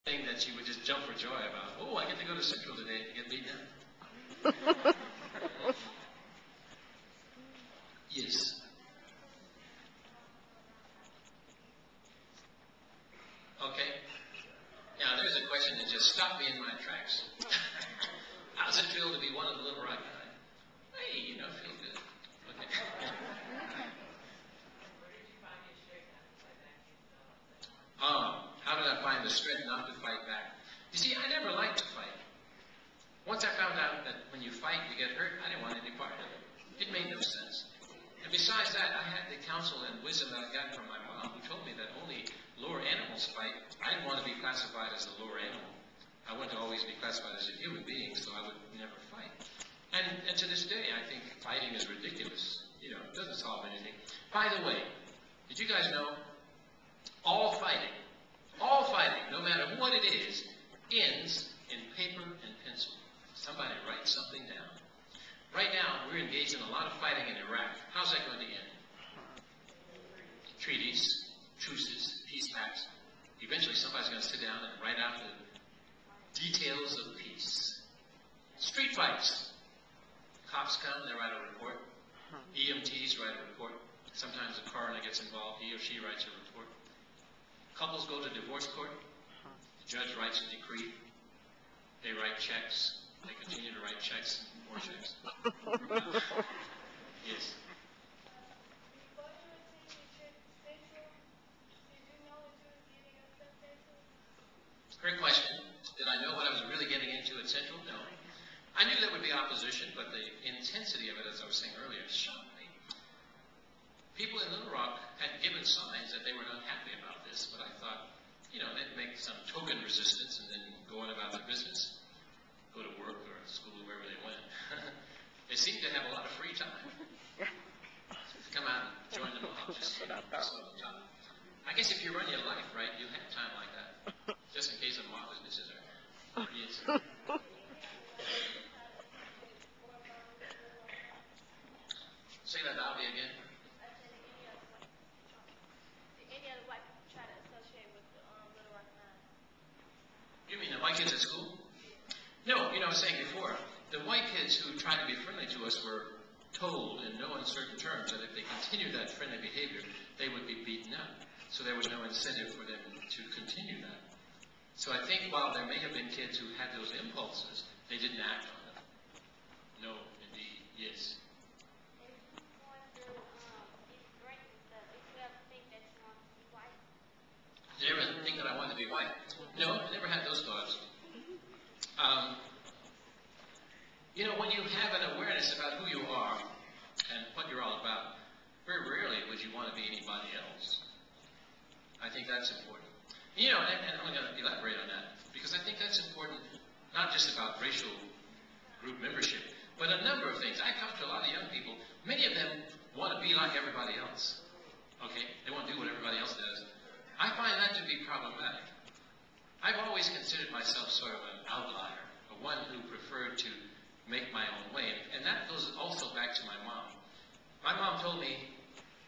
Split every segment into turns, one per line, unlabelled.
thing that you would just jump for joy about. Oh, I get to go to Central today to get beaten up. Yes. Okay. Now, there's a question that just stopped me in my tracks. How does it feel to be one of the Little Rock guys? Hey, you know, feel good. Okay. How did I find the strength not to fight back? You see, I never liked to fight. Once I found out that when you fight, you get hurt, I didn't want any part of it. It made no sense. And besides that, I had the counsel and wisdom that I got from my mom, who told me that only lower animals fight. I didn't want to be classified as a lower animal. I wanted to always be classified as a human being, so I would never fight. And to this day, I think fighting is ridiculous. You know, it doesn't solve anything. By the way, did you guys know all fighting, no matter what it is, ends in paper and pencil. Somebody write something down. Right now, we're engaged in a lot of fighting in Iraq. How's that going to end? Treaties, truces, peace pacts. Eventually, somebody's going to sit down and write out the details of peace. Street fights. Cops come, they write a report. EMTs write a report. Sometimes the coroner gets involved. He or she writes a report. Couples go to divorce court. The judge writes a decree. They write checks. They continue to write checks, more checks. Yes. Great question. Did I know what I was really getting into at Central? No. I knew there would be opposition, but the intensity of it, as I was saying earlier, shocked me. People in Little Rock had given signs that they were not happy about this, but I thought, you know, they'd make some token resistance and then go on about their business. Go to work or school, wherever they went. They seemed to have a lot of free time. To come out and join the mob. I guess if you run your life right, you have time like that. Just in case a mob is necessary. Yes. Say that loudly again. You mean the white kids at school? No, you know, I was saying before, the white kids who tried to be friendly to us were told in no uncertain terms that if they continued that friendly behavior, they would be beaten up. So there was no incentive for them to continue that. So I think while there may have been kids who had those impulses, they didn't act on them. No, indeed, yes. Did you ever think that I wanted to be white? No, I never had those thoughts. You know, when you have an awareness about who you are and what you're all about, very rarely would you want to be anybody else. I think that's important. You know, and I'm going to elaborate on that, because I think that's important, not just about racial group membership, but a number of things. I talk to a lot of young people. Many of them want to be like everybody else. Okay? They want to do what everybody else does. I find that to be problematic. I've always considered myself sort of an outlier, one who preferred to make my own way. And that goes also back to my mom. My mom told me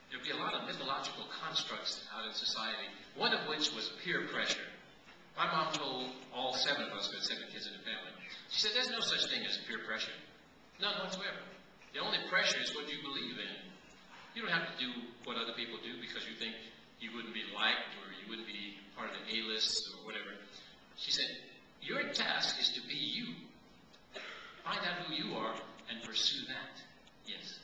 there'd be a lot of mythological constructs out in society, one of which was peer pressure. My mom told all 7 of us, we had 7 kids in the family, she said there's no such thing as peer pressure. None whatsoever. The only pressure is what you believe in. You don't have to do what other people do because you think you wouldn't be liked or you wouldn't be part of the A-list or whatever. She said, your task is to be you. Find out who you are and pursue that. Yes.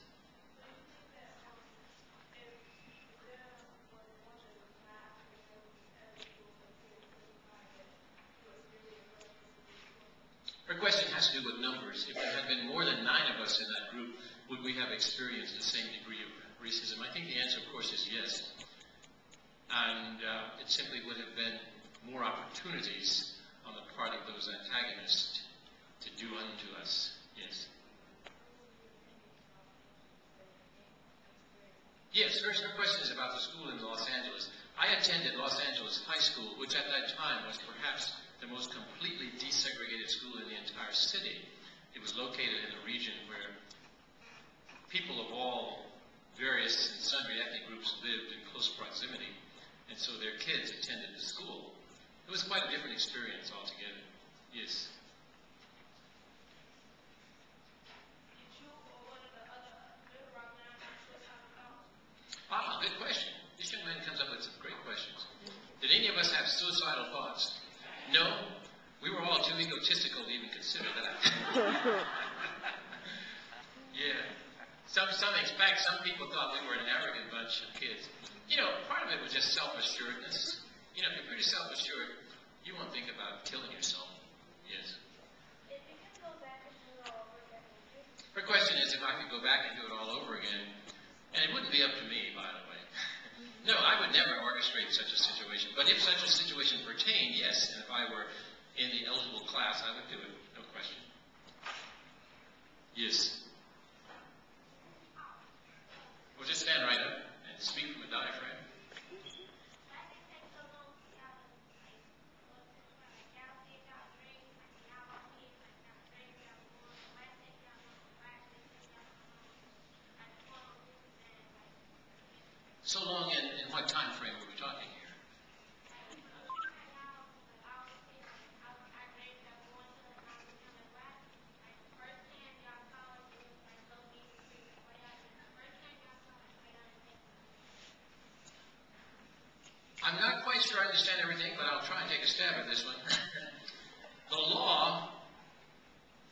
Her question has to do with numbers. If there had been more than 9 of us in that group, would we have experienced the same degree of racism? I think the answer, of course, is yes. And it simply would have been more opportunities on the part of those antagonists to do unto us. Yes. Yes, her question is about the school in Los Angeles. I attended Los Angeles High School, which at that time was perhaps the most completely desegregated school in the entire city. It was located in a region where people of all various and sundry ethnic groups lived in close proximity, and so their kids attended the school. It was quite a different experience altogether. Yes. Ah, good question. This young man comes up with some great questions. Did any of us have suicidal thoughts? No. We were all too egotistical to even consider that. Yeah. In fact, some people thought we were an arrogant bunch of kids. You know, part of it was just self-assuredness. You know, if you're pretty self-assured, you won't think about killing yourself. Yes. Her question is if I could go back and do it all over again, and it wouldn't be up to me, by the way. No, I would never orchestrate such a situation. But if such a situation pertained, yes, and if I were in the eligible class, I would do it. No question. Yes. Well, just stand right up and speak from a diaphragm. So long in what time frame are we talking here? I'm not quite sure I understand everything, but I'll try and take a stab at this one. The law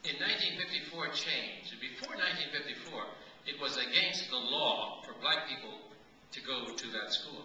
in 1954 changed. Before 1954, it was against the law for black people to go to that school.